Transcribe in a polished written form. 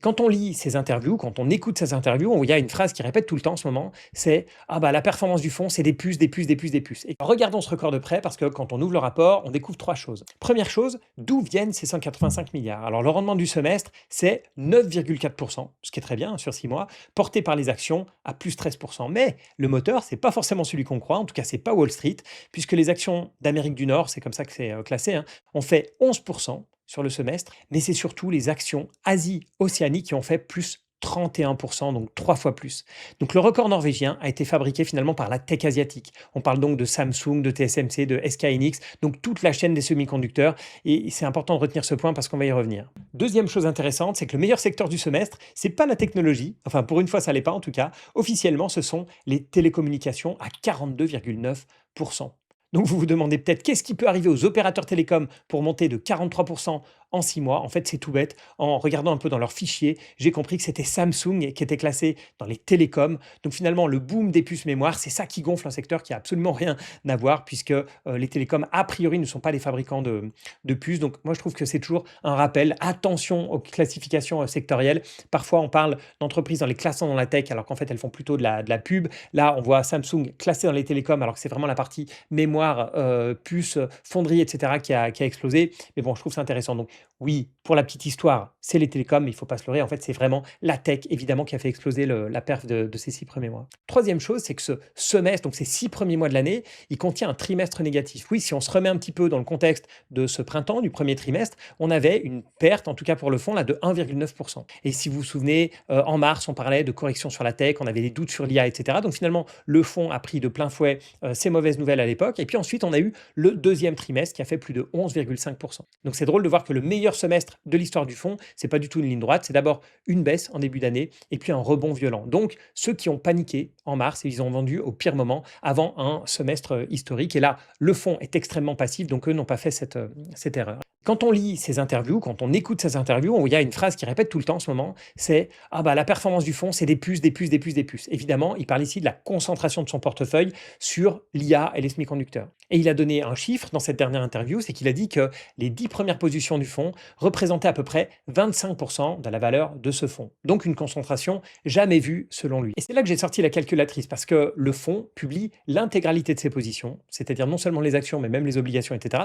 Quand on lit ces interviews, quand on écoute ces interviews, il y a une phrase qui répète tout le temps en ce moment, c'est: «Ah bah, la performance du fonds, c'est des puces, des puces, des puces, des puces», et regardons ce record de près parce que quand on ouvre le rapport, on découvre 3 choses. Première chose, d'où viennent ces 185 milliards? Alors le rendement du semestre, c'est 9,4%, ce qui est très bien, hein, sur 6 mois, porté par les actions à plus 13%. Mais le moteur, c'est pas forcément celui qu'on croit, en tout cas c'est pas Wall Street, puisque les actions d'Amérique du Nord, c'est comme ça que c'est, classé, hein, ont fait 11% sur le semestre, mais c'est surtout les actions Asie-Océanie qui ont fait plus 31%, donc 3 fois plus. Donc le record norvégien a été fabriqué finalement par la tech asiatique. On parle donc de Samsung, de TSMC, de SK Hynix, donc toute la chaîne des semi-conducteurs, et c'est important de retenir ce point parce qu'on va y revenir. Deuxième chose intéressante, c'est que le meilleur secteur du semestre, c'est pas la technologie, enfin pour une fois ça l'est pas en tout cas, officiellement ce sont les télécommunications à 42,9%. Donc vous vous demandez peut-être qu'est-ce qui peut arriver aux opérateurs télécoms pour monter de 43% en 6 mois. En fait, c'est tout bête. En regardant un peu dans leurs fichiers, j'ai compris que c'était Samsung qui était classé dans les télécoms. Donc finalement, le boom des puces mémoire, c'est ça qui gonfle un secteur qui a absolument rien à voir puisque les télécoms, a priori, ne sont pas les fabricants de puces. Donc moi, je trouve que c'est toujours un rappel. Attention aux classifications sectorielles. Parfois, on parle d'entreprises dans les classant dans la tech alors qu'en fait, elles font plutôt de la pub. Là, on voit Samsung classé dans les télécoms alors que c'est vraiment la partie mémoire, puce, fonderie, etc. qui a explosé. Mais bon, je trouve ça intéressant. Donc oui, pour la petite histoire, c'est les télécoms, mais il ne faut pas se leurrer. En fait, c'est vraiment la tech, évidemment, qui a fait exploser la perf de ces 6 premiers mois. Troisième chose, c'est que ce semestre, donc ces 6 premiers mois de l'année, il contient un trimestre négatif. Oui, si on se remet un petit peu dans le contexte de ce printemps, du premier trimestre, on avait une perte, en tout cas pour le fonds, là, de 1,9%. Et si vous vous souvenez, en mars, on parlait de correction sur la tech, on avait des doutes sur l'IA, etc. Donc finalement, le fonds a pris de plein fouet ces mauvaises nouvelles à l'époque. Et puis ensuite, on a eu le deuxième trimestre qui a fait plus de 11,5%. Donc c'est drôle de voir que le meilleur semestre de l'histoire du fonds, c'est pas du tout une ligne droite, c'est d'abord une baisse en début d'année et puis un rebond violent. Donc ceux qui ont paniqué en mars, ils ont vendu au pire moment avant un semestre historique. Et là, le fonds est extrêmement passif, donc eux n'ont pas fait cette erreur. Quand on lit ces interviews, quand on écoute ces interviews, il y a une phrase qui répète tout le temps en ce moment, c'est: «Ah bah, la performance du fonds, c'est des puces, des puces, des puces, des puces». Évidemment, il parle ici de la concentration de son portefeuille sur l'IA et les semi-conducteurs. Et il a donné un chiffre dans cette dernière interview, c'est qu'il a dit que les 10 premières positions du fonds représentaient à peu près 25% de la valeur de ce fonds. Donc une concentration jamais vue selon lui. Et c'est là que j'ai sorti la calculatrice parce que le fonds publie l'intégralité de ses positions, c'est-à-dire non seulement les actions mais même les obligations, etc.